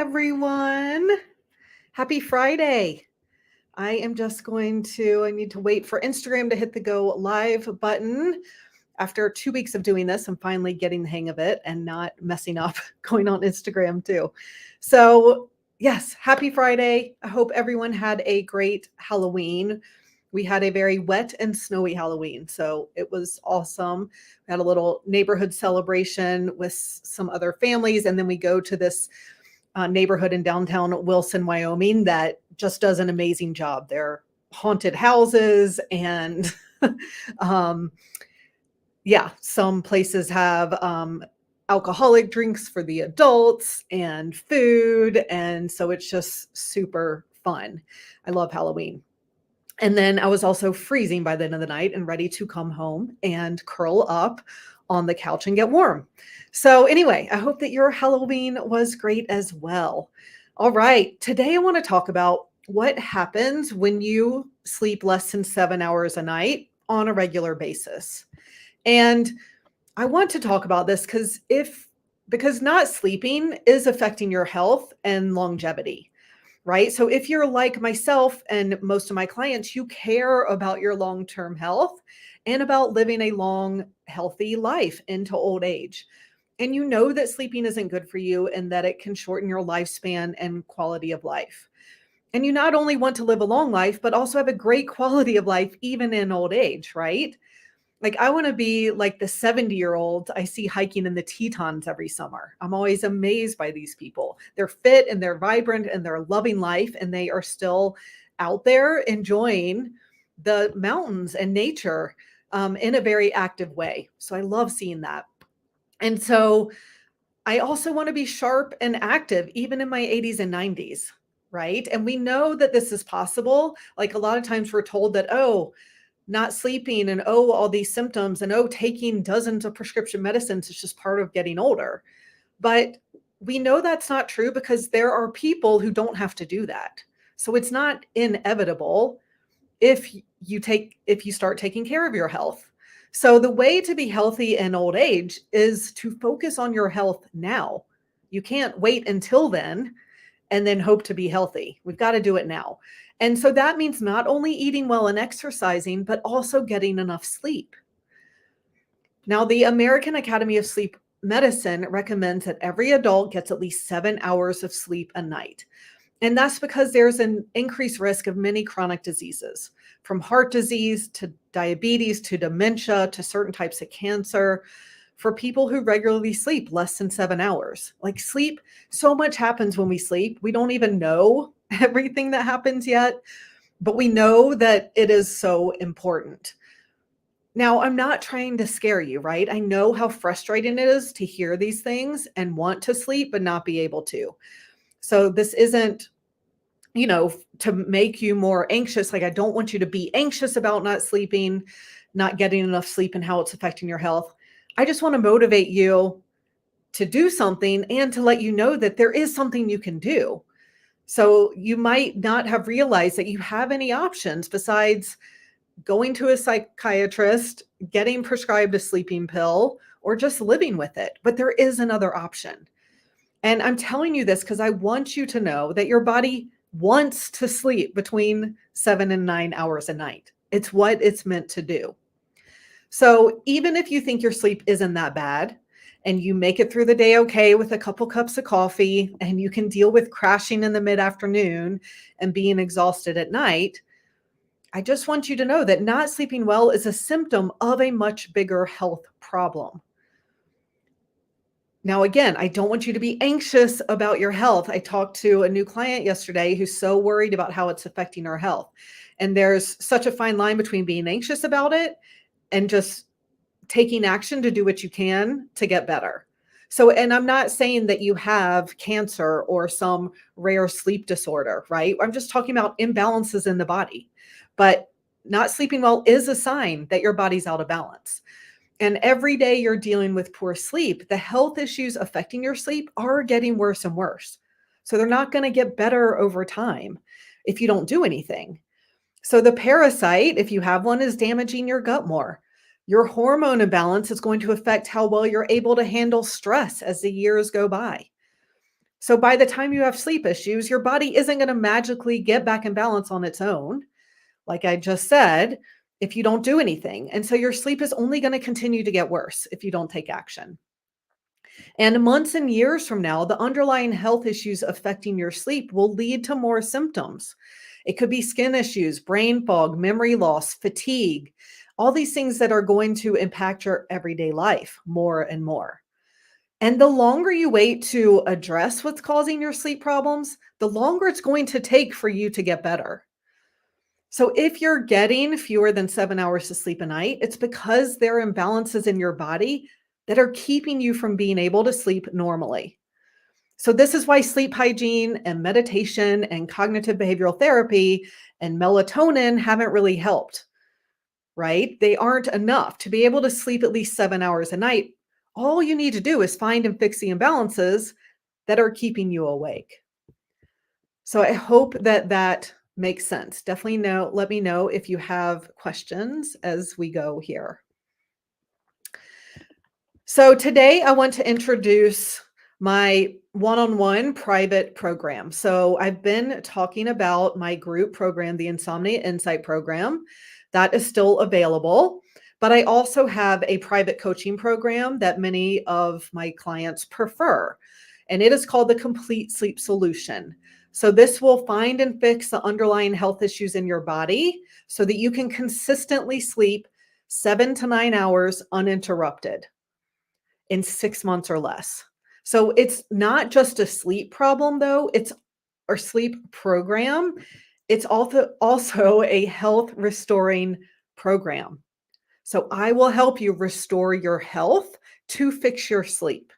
everyone. Happy Friday. I need to wait for Instagram to hit the go live button. After 2 weeks of doing this, I'm finally getting the hang of it and not messing up going on Instagram too. So, yes, happy Friday. I hope everyone had a great Halloween. We had a very wet and snowy Halloween, so it was awesome. We had a little neighborhood celebration with some other families, and then we go to this neighborhood in downtown Wilson, Wyoming that just does an amazing job. They're haunted houses and um, yeah, some places have alcoholic drinks for the adults and food. And so it's just super fun. I love Halloween. And then I was also freezing by the end of the night and ready to come home and curl up on the couch and get warm. So, anyway, I hope that your Halloween was great as well. All right, today I want to talk about what happens when you sleep less than 7 hours a night on a regular basis. And I want to talk about this because not sleeping is affecting your health and longevity, right? So if you're like myself and most of my clients, you care about your long-term health and about living a long, healthy life into old age. And you know that sleeping isn't good for you and that it can shorten your lifespan and quality of life. And you not only want to live a long life, but also have a great quality of life even in old age, right? Like I want to be like the 70-year-old I see hiking in the Tetons every summer. I'm always amazed by these people. They're fit and they're vibrant and they're loving life and they are still out there enjoying the mountains and nature in a very active way. So I love seeing that. And so I also want to be sharp and active even in my 80s and 90s, right? And we know that this is possible. Like a lot of times we're told that, oh, not sleeping and oh, all these symptoms and oh, taking dozens of prescription medicines is just part of getting older. But we know that's not true because there are people who don't have to do that. So it's not inevitable if you start taking care of your health. So the way to be healthy in old age is to focus on your health now. You can't wait until then and then hope to be healthy. We've got to do it now. And so that means not only eating well and exercising, but also getting enough sleep. Now, the American Academy of Sleep Medicine recommends that every adult gets at least 7 hours of sleep a night. And that's because there's an increased risk of many chronic diseases, from heart disease to diabetes to dementia to certain types of cancer, for people who regularly sleep less than 7 hours. Like sleep, so much happens when we sleep. We don't even know everything that happens yet, but we know that it is so important. Now, I'm not trying to scare you, right? I know how frustrating it is to hear these things and want to sleep but not be able to. So this isn't, to make you more anxious. Like I don't want you to be anxious about not sleeping, not getting enough sleep and how it's affecting your health. I just want to motivate you to do something and to let you know that there is something you can do. So you might not have realized that you have any options besides going to a psychiatrist, getting prescribed a sleeping pill, or just living with it. But there is another option. And I'm telling you this because I want you to know that your body wants to sleep between 7 and 9 hours a night. It's what it's meant to do. So even if you think your sleep isn't that bad and you make it through the day okay with a couple cups of coffee and you can deal with crashing in the mid-afternoon and being exhausted at night, I just want you to know that not sleeping well is a symptom of a much bigger health problem. Now, again, I don't want you to be anxious about your health. I talked to a new client yesterday who's so worried about how it's affecting her health. And there's such a fine line between being anxious about it and just taking action to do what you can to get better. So, and I'm not saying that you have cancer or some rare sleep disorder, right? I'm just talking about imbalances in the body. But not sleeping well is a sign that your body's out of balance. And every day you're dealing with poor sleep, the health issues affecting your sleep are getting worse and worse. So they're not going to get better over time if you don't do anything. So the parasite, if you have one, is damaging your gut more. Your hormone imbalance is going to affect how well you're able to handle stress as the years go by. So by the time you have sleep issues, your body isn't going to magically get back in balance on its own, like I just said, if you don't do anything. And so your sleep is only going to continue to get worse if you don't take action. And months and years from now, the underlying health issues affecting your sleep will lead to more symptoms. It could be skin issues, brain fog, memory loss, fatigue, all these things that are going to impact your everyday life more and more. And the longer you wait to address what's causing your sleep problems, the longer it's going to take for you to get better. So if you're getting fewer than 7 hours of sleep a night, it's because there are imbalances in your body that are keeping you from being able to sleep normally. So this is why sleep hygiene and meditation and cognitive behavioral therapy and melatonin haven't really helped, right? They aren't enough to be able to sleep at least 7 hours a night. All you need to do is find and fix the imbalances that are keeping you awake. So I hope that that makes sense. Definitely let me know if you have questions as we go here. So today I want to introduce my one-on-one private program. So I've been talking about my group program, the Insomnia Insight program. That is still available. But I also have a private coaching program that many of my clients prefer, and it is called the Complete Sleep Solution. So this will find and fix the underlying health issues in your body so that you can consistently sleep 7 to 9 hours uninterrupted in 6 months or less. So it's not just a sleep problem though, it's or sleep program. It's also a health restoring program. So I will help you restore your health to fix your sleep.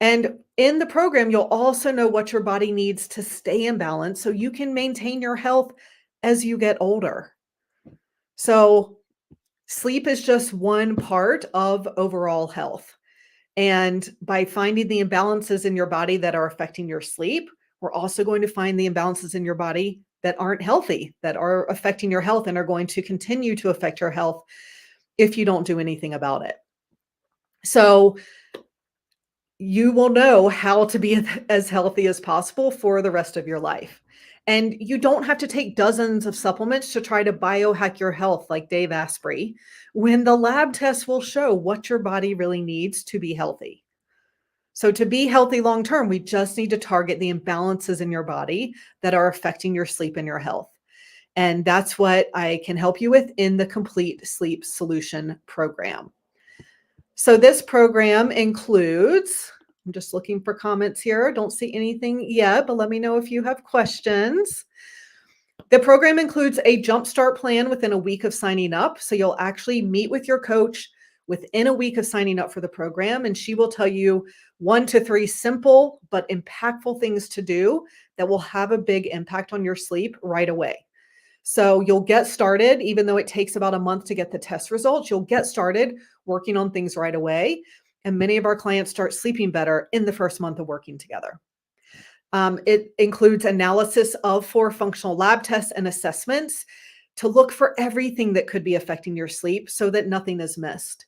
And in the program, you'll also know what your body needs to stay in balance so you can maintain your health as you get older. So sleep is just one part of overall health. And by finding the imbalances in your body that are affecting your sleep, we're also going to find the imbalances in your body that aren't healthy, that are affecting your health and are going to continue to affect your health if you don't do anything about it. So you will know how to be as healthy as possible for the rest of your life. And you don't have to take dozens of supplements to try to biohack your health like Dave Asprey, when the lab tests will show what your body really needs to be healthy. So to be healthy long term, we just need to target the imbalances in your body that are affecting your sleep and your health. And that's what I can help you with in the Complete Sleep Solution program. So this program includes, I'm just looking for comments here. Don't see anything yet, but let me know if you have questions. The program includes a jumpstart plan within a week of signing up. So you'll actually meet with your coach within a week of signing up for the program, and she will tell you 1 to 3 simple but impactful things to do that will have a big impact on your sleep right away. So you'll get started, even though it takes about a month to get the test results, you'll get started working on things right away. And many of our clients start sleeping better in the first month of working together. It includes analysis of 4 functional lab tests and assessments to look for everything that could be affecting your sleep so that nothing is missed.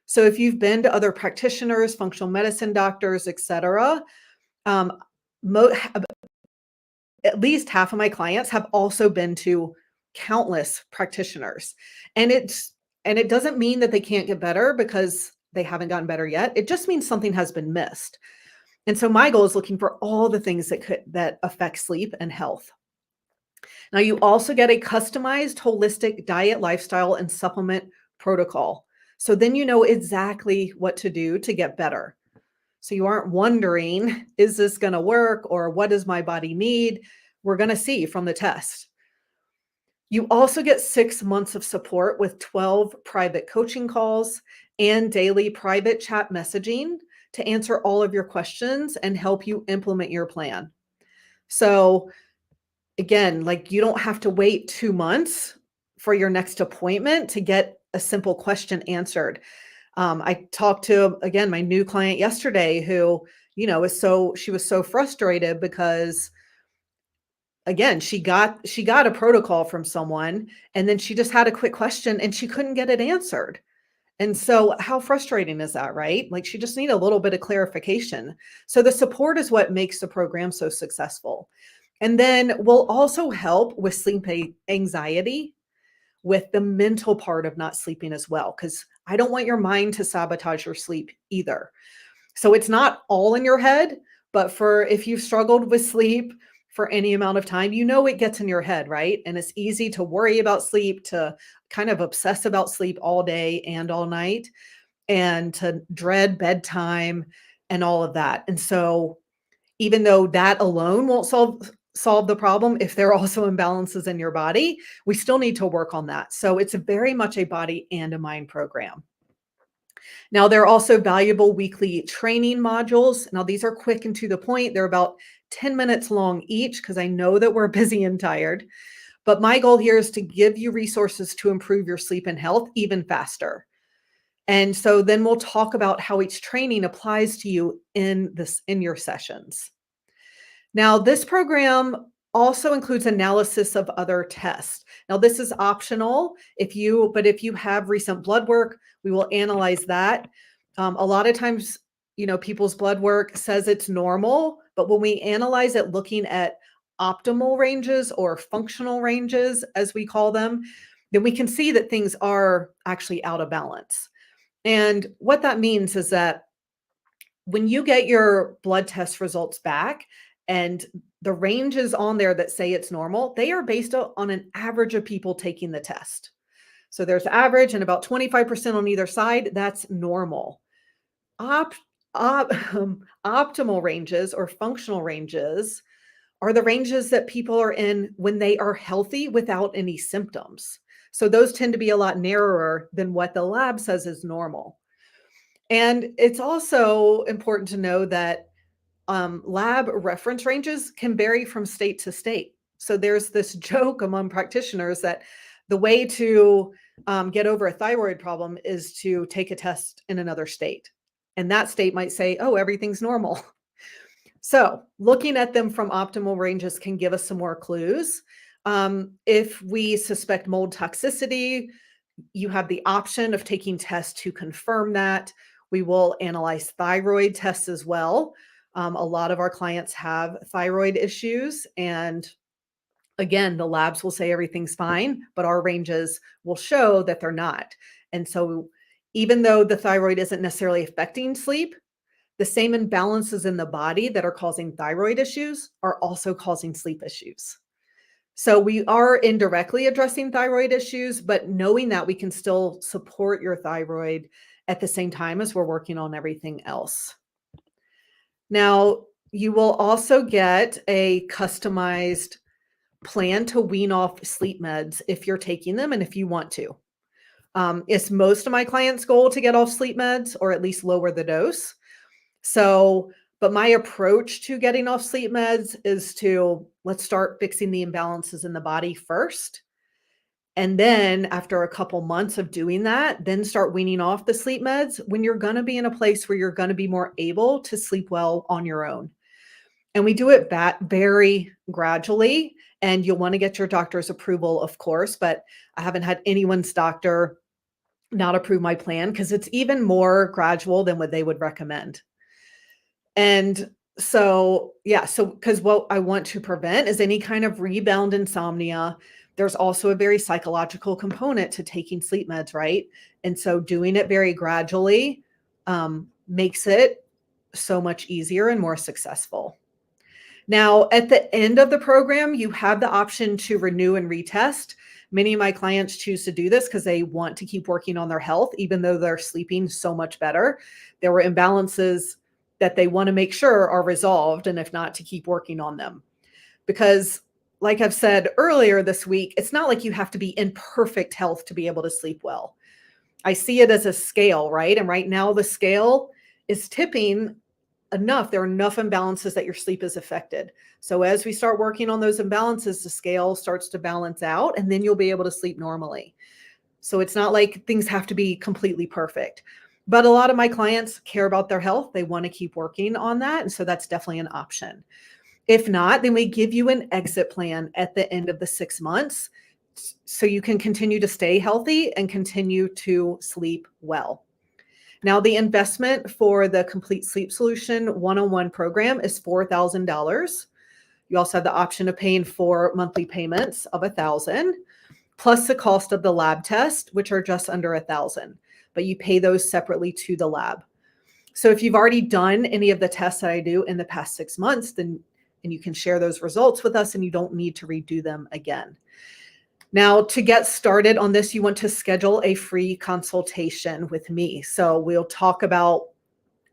So if you've been to other practitioners, functional medicine doctors, etc., um, at least half of my clients have also been to countless practitioners. And it doesn't mean that they can't get better because they haven't gotten better yet. It just means something has been missed. And so my goal is looking for all the things that affect sleep and health. Now you also get a customized holistic diet, lifestyle, and supplement protocol. So then you know exactly what to do to get better. So you aren't wondering, is this going to work or what does my body need? We're going to see from the test. You also get 6 months of support with 12 private coaching calls and daily private chat messaging to answer all of your questions and help you implement your plan. So again, like you don't have to wait 2 months for your next appointment to get a simple question answered. I talked to, again, my new client yesterday who, she was so frustrated because again, she got a protocol from someone and then she just had a quick question and she couldn't get it answered. And so how frustrating is that, right? Like she just need a little bit of clarification. So the support is what makes the program so successful. And then we'll also help with anxiety, with the mental part of not sleeping as well, because I don't want your mind to sabotage your sleep either. So it's not all in your head, but for if you've struggled with sleep for any amount of time, you know it gets in your head, right? And it's easy to worry about sleep, to kind of obsess about sleep all day and all night, and to dread bedtime and all of that. And so even though that alone won't solve the problem, if there are also imbalances in your body, we still need to work on that. So it's very much a body and a mind program. Now, there are also valuable weekly training modules. Now, these are quick and to the point. They're about 10 minutes long each because I know that we're busy and tired. But my goal here is to give you resources to improve your sleep and health even faster. And so then we'll talk about how each training applies to you in your sessions. Now, this program also includes analysis of other tests. Now, this is optional but if you have recent blood work, we will analyze that. A lot of times, people's blood work says it's normal, but when we analyze it looking at optimal ranges or functional ranges, as we call them, then we can see that things are actually out of balance. And what that means is that when you get your blood test results back and the ranges on there that say it's normal, they are based on an average of people taking the test. So there's average and about 25% on either side. That's normal. Op, Optimal ranges or functional ranges are the ranges that people are in when they are healthy without any symptoms. So those tend to be a lot narrower than what the lab says is normal. And it's also important to know that lab reference ranges can vary from state to state. So there's this joke among practitioners that the way to get over a thyroid problem is to take a test in another state. And that state might say, oh, everything's normal. So looking at them from optimal ranges can give us some more clues. If we suspect mold toxicity, you have the option of taking tests to confirm that. We will analyze thyroid tests as well. A lot of our clients have thyroid issues, and again, the labs will say everything's fine, but our ranges will show that they're not. And so even though the thyroid isn't necessarily affecting sleep, the same imbalances in the body that are causing thyroid issues are also causing sleep issues. So we are indirectly addressing thyroid issues, but knowing that we can still support your thyroid at the same time as we're working on everything else. Now, you will also get a customized plan to wean off sleep meds if you're taking them and if you want to. It's most of my clients' goal to get off sleep meds or at least lower the dose. But my approach to getting off sleep meds is to let's start fixing the imbalances in the body first. And then after a couple months of doing that, then start weaning off the sleep meds when you're going to be in a place where you're going to be more able to sleep well on your own. And we do it very gradually. And you'll want to get your doctor's approval, of course, but I haven't had anyone's doctor not approve my plan because it's even more gradual than what they would recommend. And so, yeah, because what I want to prevent is any kind of rebound insomnia. There's also a very psychological component to taking sleep meds, right? And so doing it very gradually makes it so much easier and more successful. Now, at the end of the program, you have the option to renew and retest. Many of my clients choose to do this because they want to keep working on their health, even though they're sleeping so much better. There were imbalances that they want to make sure are resolved, and if not, to keep working on them. Because like I've said earlier this week, it's not like you have to be in perfect health to be able to sleep well. I see it as a scale, right? And right now the scale is tipping enough. There are enough imbalances that your sleep is affected. So as we start working on those imbalances, the scale starts to balance out, and then you'll be able to sleep normally. So it's not like things have to be completely perfect. But a lot of my clients care about their health. They want to keep working on that. And so that's definitely an option. If not, then we give you an exit plan at the end of the 6 months so you can continue to stay healthy and continue to sleep well. Now, the investment for the Complete Sleep Solution one-on-one program is $4,000. You also have the option of paying for monthly payments of $1,000, plus the cost of the lab test, which are just under $1,000, but you pay those separately to the lab. So if you've already done any of the tests that I do in the past 6 months, then and you can share those results with us and you don't need to redo them again. Now, to get started on this, you want to schedule a free consultation with me. So we'll talk about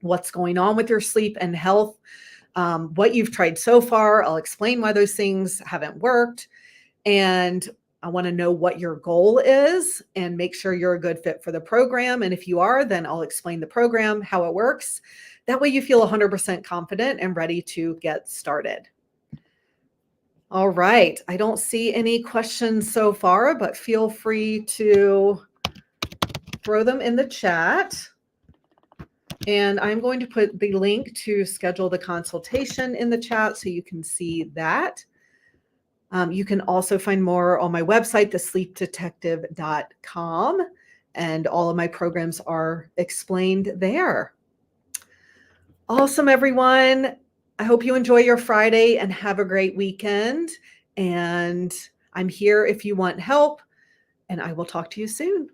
what's going on with your sleep and health, what you've tried so far. I'll explain why those things haven't worked. And I want to know what your goal is and make sure you're a good fit for the program. And if you are, then I'll explain the program, how it works. That way you feel 100% confident and ready to get started. All right. I don't see any questions so far, but feel free to throw them in the chat. And I'm going to put the link to schedule the consultation in the chat so you can see that. You can also find more on my website, thesleepdetective.com, and all of my programs are explained there. Awesome, everyone. I hope you enjoy your Friday and have a great weekend. And I'm here if you want help, and I will talk to you soon.